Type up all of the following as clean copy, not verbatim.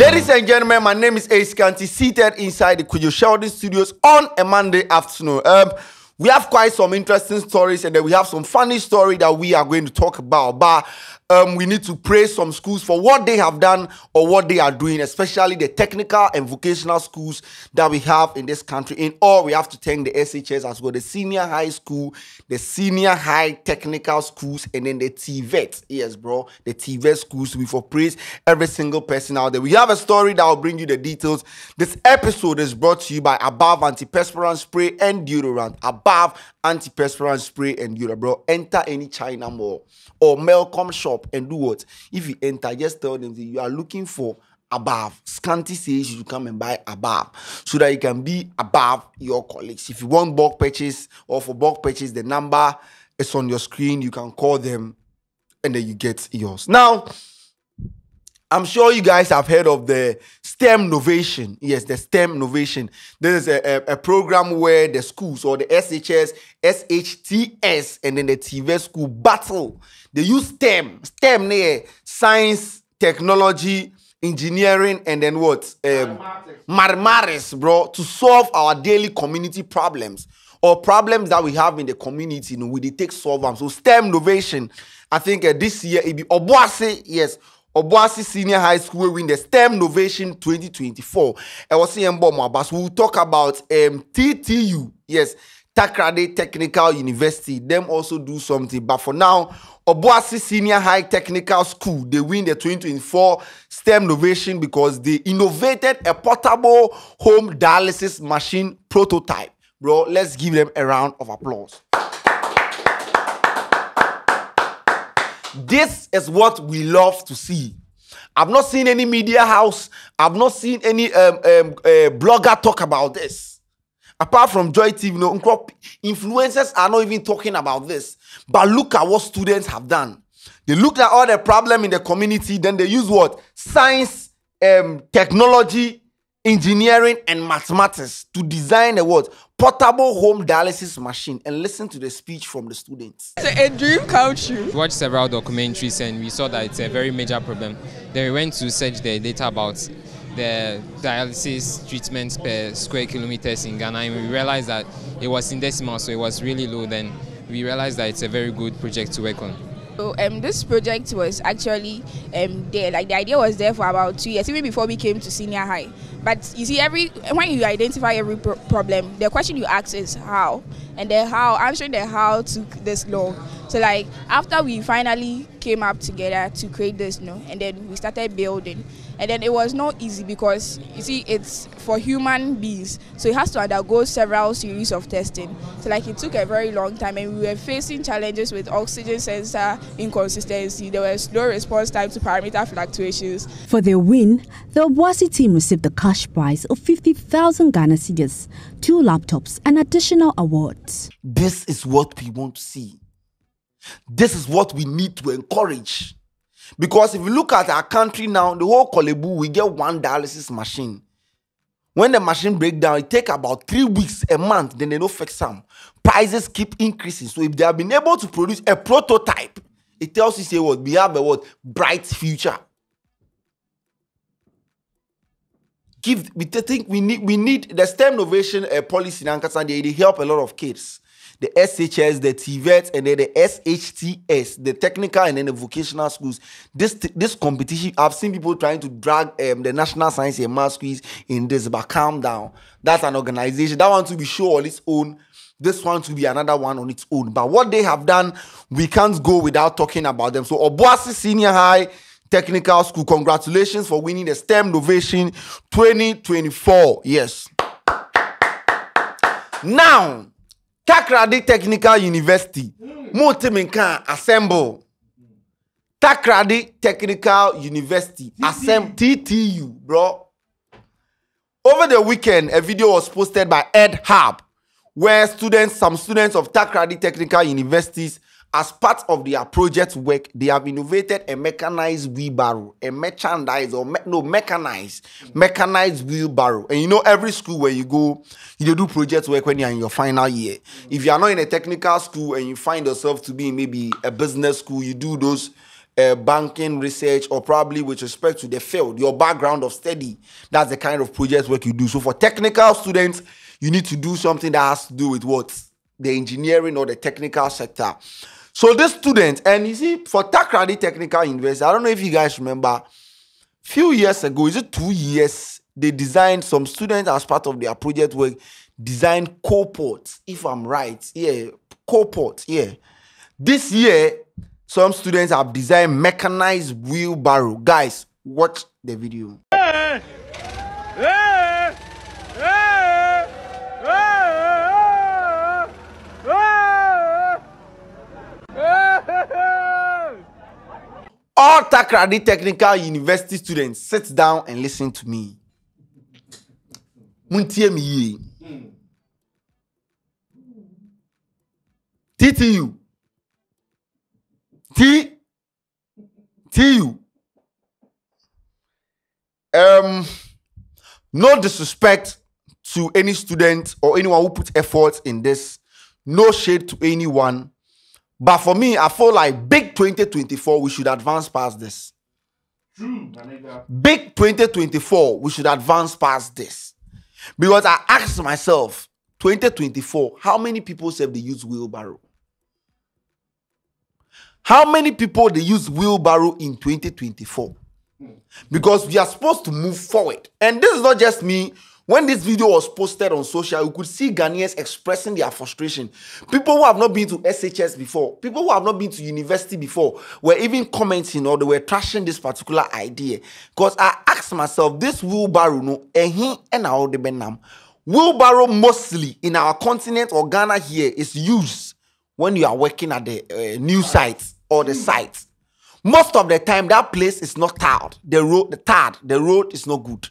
Ladies and gentlemen, my name is Ace Kanti, seated inside the Kwadwo Sheldon studios on a Monday afternoon. We have quite some interesting stories, and then we have some funny story that we are going to talk about. But we need to praise some schools for what they have done or what they are doing, especially the technical and vocational schools that we have in this country. In all, we have to thank the SHS as well, the senior high school, the senior high technical schools, and then the TVET. Yes, bro, the TVET schools. We for praise every single person out there. We have a story that will bring you the details. This episode is brought to you by Above Antiperspirant Spray and Deodorant. Above Antiperspirant Spray and Deodorant, bro. Enter any China mall or Melcom shop and do what? If you enter, just tell them that you are looking for Above. Scanty says you should come and buy Above so that you can be above your colleagues. If you want bulk purchase or for bulk purchase, the number is on your screen. You can call them and then you get yours. Now, I'm sure you guys have heard of the STEM Novation. Yes, the STEM Novation. This is a program where the schools or the SHS, SHTS, and then the TV school battle. They use STEM. STEM, science, technology, engineering, and then what? Mathematics, bro, to solve our daily community problems or problems that we have in the community. You know, we take solve them. So STEM Novation, I think this year it be Obuasi, yes. Obuasi Senior High School will win the STEM Novation 2024. I was saying, but we'll talk about TTU, yes, Takrade Technical University. Them also do something. But for now, Obuasi Senior High Technical School, they win the 2024 STEM Novation because they innovated a portable home dialysis machine prototype. Bro, let's give them a round of applause. This is what we love to see. I've not seen any media house. I've not seen any blogger talk about this. Apart from Joy TV, no, influencers are not even talking about this. But look at what students have done. They looked at all the problem in the community. Then they use what? Science, technology, engineering, and mathematics to design a what? Portable home dialysis machine. And listen to the speech from the students. It's a dream come true. We watched several documentaries and we saw that it's a very major problem. Then we went to search the data about the dialysis treatments per square kilometers in Ghana, and we realized that it was in decimal, so it was really low. Then we realized that it's a very good project to work on. So this project was actually there. Like the idea was there for about 2 years, even before we came to senior high. But you see, when you identify every problem, the question you ask is how, and the how, answering the how took this long. So like after we finally came up together to create this, and then we started building, and then it was not easy because you see it's for human beings, so it has to undergo several series of testing. So like it took a very long time, and we were facing challenges with oxygen sensor inconsistency. There was slow response time to parameter fluctuations. For their win, the Obuasi team received the cash prize of 50,000 Ghana cedis, 2 laptops, and additional awards. This is what we want to see. This is what we need to encourage. Because if you look at our country now, the whole Kolebu, we get one dialysis machine. When the machine breaks down, it takes about 3 weeks, a month, then they don't fix them. Prices keep increasing. So if they have been able to produce a prototype, it tells you, say what, we have a what, bright future. We think we need the STEM Novation policy in Ankasa. They help a lot of kids. The SHS, the TVET, and then the SHTS, the technical and then the vocational schools. This competition, I've seen people trying to drag the National Science and Math Quiz in this, but calm down. That's an organization. That one to be show on its own. This one to be another one on its own. But what they have done, we can't go without talking about them. So Obuasi Senior High Technical School, congratulations for winning the STEM Novation 2024. Yes. Now, Takrade Technical University, Motemenka assemble. Takrade Technical University, assemble TTU, bro. Over the weekend, a video was posted by Ed Hub, where some students of Takrade Technical Universities, as part of their project work, they have innovated a mechanized wheelbarrow, mechanized wheelbarrow. And you know, every school where you go, you do project work when you're in your final year. If you are not in a technical school and you find yourself to be in maybe a business school, you do those banking research, or probably with respect to the field, your background of study. That's the kind of project work you do. So for technical students, you need to do something that has to do with what? The engineering or the technical sector. So this student, and you see, for Takrady Technical University, I don't know if you guys remember, few years ago, is it 2 years, they designed, some students as part of their project work, designed co-ports, if I'm right. Yeah, co-ports, yeah. This year, some students have designed mechanized wheelbarrow. Guys, watch the video. All Takrady Technical University students, sit down and listen to me. Muntie mi ye. TTU. TTU. No disrespect to any student or anyone who puts effort in this. No shade to anyone. But for me, I feel like big 2024, we should advance past this. True. Big 2024, we should advance past this. Because I asked myself, 2024, how many people say they use wheelbarrow? How many people they use wheelbarrow in 2024? Because we are supposed to move forward. And this is not just me. When this video was posted on social, you could see Ghanaians expressing their frustration. People who have not been to SHS before, people who have not been to university before, were even commenting or they were trashing this particular idea. Because I asked myself, this wheelbarrow, wheelbarrow mostly in our continent or Ghana here is used when you are working at the new site or the site. Most of the time, that place is not tarred. The road is not good.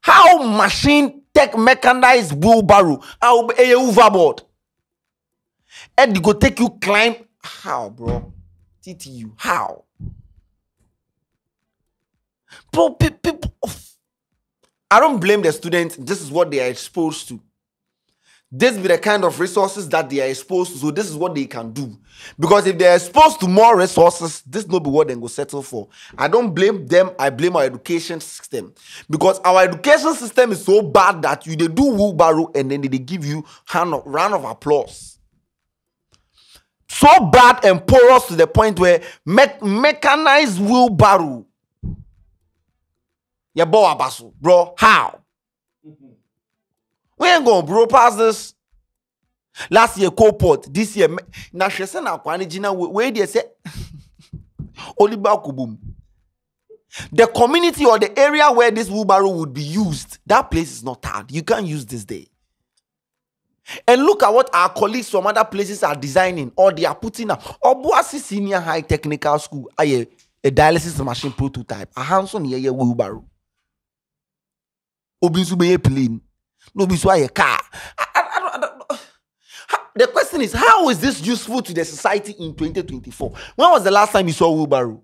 How machine tech mechanized wheelbarrow? How a overboard? And you go take you climb. How, bro? TTU. How? Bro, people. I don't blame the students. This is what they are exposed to. This be the kind of resources that they are exposed to. So this is what they can do. Because if they are exposed to more resources, this will be what they go settle for. I don't blame them. I blame our education system. Because our education system is so bad that they do wheelbarrow and then they give you round of applause. So bad and porous to the point where mechanized wheelbarrow. Yeah, bro, how? We ain't gonna bro past this. Last year, co-port. This year, na shese na kwanijina where they say Oliba Kubum. The community or the area where this wheelbarrow would be used, that place is not hard. You can't use this day. And look at what our colleagues from other places are designing or they are putting up. Obuasi Senior High Technical School, a dialysis machine prototype. A Hanson ye wheelbarrow. Obinsu plane. No, be so a car. The question is, how is this useful to the society in 2024? When was the last time you saw wheelbarrow?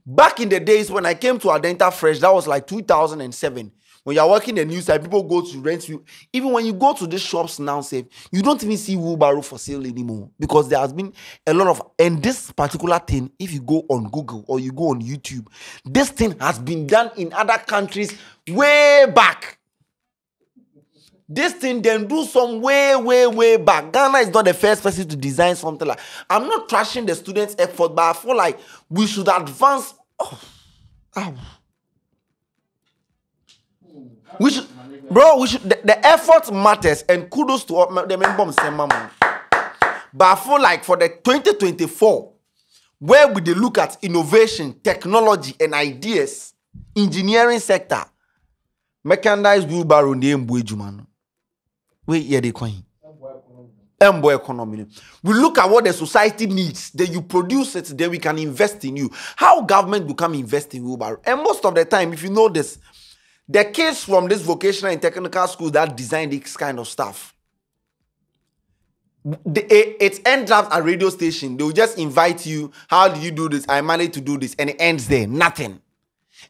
Back in the days when I came to Adenta Fresh, that was like 2007. When you're working the news side, people go to rent you. Even when you go to the shops now, say you don't even see wheelbarrow for sale anymore because there has been a lot of. And this particular thing, if you go on Google or you go on YouTube, this thing has been done in other countries way back. This thing then do some way back. Ghana is not the first person to design something like. I'm not trashing the students' effort, but I feel like we should advance. We should, bro. We should. The effort matters, and kudos to the members. But I feel like for the 2024, where we look at innovation, technology, and ideas, engineering sector, mechanized wheelbarrow name Buejuman. Wait, yeah, they coin. Embo economy. We look at what the society needs. Then you produce it. Then we can invest in you. How government become invest in wheelbarrow? And most of the time, if you know this, the kids from this vocational and technical school that design this kind of stuff, it ends up at radio station. They will just invite you. How did you do this? I managed to do this, and it ends there. Nothing.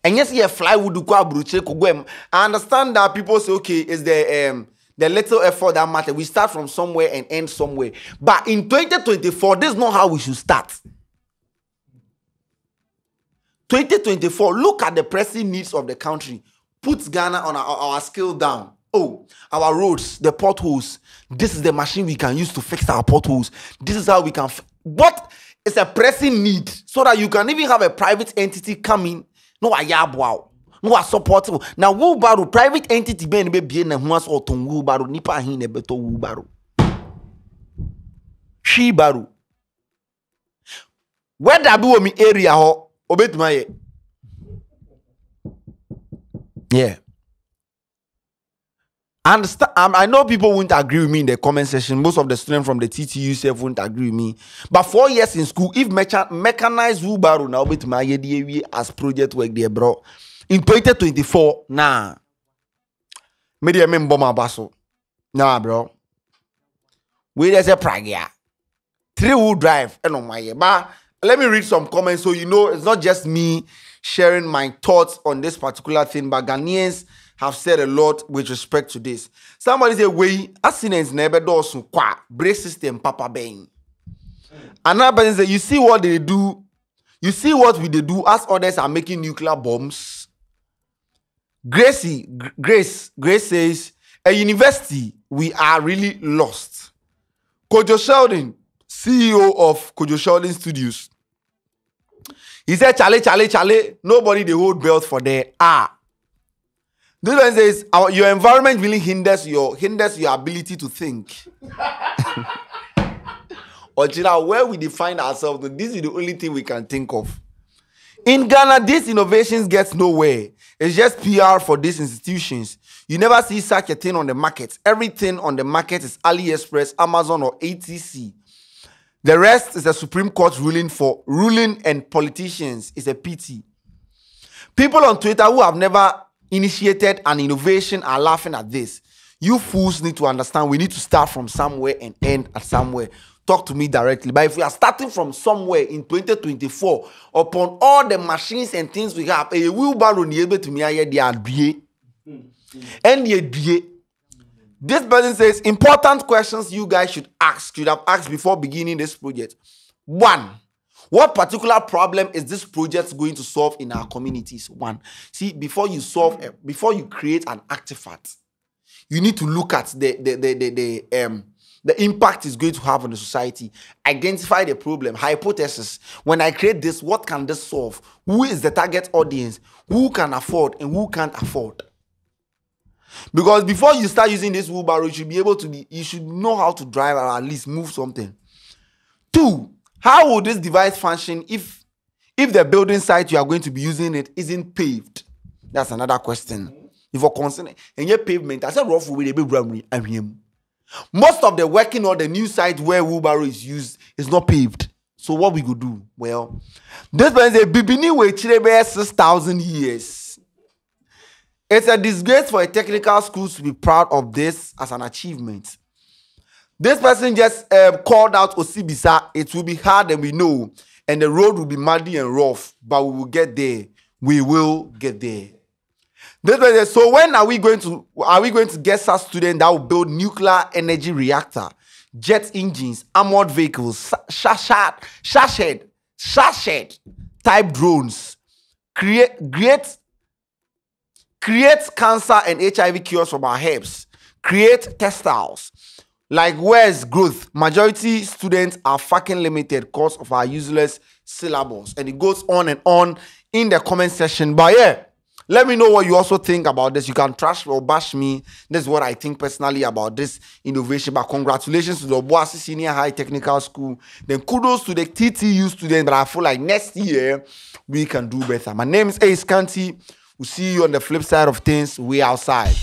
And yes, yeah, fly would do. I understand that people say, okay, is the little effort that matters. We start from somewhere and end somewhere. But in 2024, this is not how we should start. 2024, look at the pressing needs of the country. Put Ghana on our scale down. Oh, our roads, the potholes. This is the machine we can use to fix our potholes. This is how we can. What is a pressing need so that you can even have a private entity coming? No, wow. No, support. Now, wheelbarrow, private entity, be bien and once or ton wheelbarrow, nipa hin a beto wheelbarrow. She barrow. Where that be me area ho obet my yeah. Understand? I know people won't agree with me in the comment section. Most of the students from the TTU self won't agree with me. But 4 years in school, if mechanized wheelbarrow now obet my as project work there, bro. In 2024, nah. Media member my basso. Nah, bro. We there's a pragia. 3-wheel drive and on my ear. But let me read some comments so you know it's not just me sharing my thoughts on this particular thing, but Ghanaians have said a lot with respect to this. Somebody say, "We accidents never do some qua brake system papa bang." Another person say, "You see what they do? You see what we they do as others are making nuclear bombs." Grace says, "A university, we are really lost." Kwadwo Sheldon, CEO of Kwadwo Sheldon Studios, he said, Charlie, nobody they hold belt for there. This one says, your environment really hinders your ability to think. Or where we define ourselves, this is the only thing we can think of. In Ghana, these innovations get nowhere. It's just PR for these institutions. You never see such a thing on the market. Everything on the market is AliExpress, Amazon, or ATC. The rest is a Supreme Court ruling and politicians is a pity. People on Twitter who have never initiated an innovation are laughing at this. You fools need to understand we need to start from somewhere and end at somewhere. Talk to me directly. But if we are starting from somewhere in 2024, upon all the machines and things we have, a wheelbarrow ni able to me and this person says important questions you guys should have asked before beginning this project. 1. What particular problem is this project going to solve in our communities? 1. See, before you create an artifact, you need to look at the impact it's going to have on the society. Identify the problem. Hypothesis. When I create this, what can this solve? Who is the target audience? Who can afford and who can't afford? Because before you start using this wheelbarrow, you should know how to drive or at least move something. 2. How will this device function if the building site you are going to be using it isn't paved? That's another question. If you're concerned, and your pavement, I said rough with a big most of the working or the new site where wheelbarrow is used is not paved. So what we could do? Well, this means a bibini way 6,000 years. It's a disgrace for a technical school to be proud of this as an achievement. This person just called out Osibisa. It will be hard and we know. And the road will be muddy and rough. But we will get there. We will get there. This person, so when are we going to get such students that will build nuclear energy reactor, jet engines, armored vehicles, shashed type drones, create cancer and HIV cures from our herbs, create textiles. Like where's growth? Majority students are fucking limited because of our useless syllables. And it goes on and on in the comment section. But yeah, let me know what you also think about this. You can trash or bash me. This is what I think personally about this innovation. But congratulations to the Obuasi Senior High Technical School. Then kudos to the TTU students. But I feel like next year we can do better. My name is Ace Kanti. We'll see you on the flip side of things. We outside.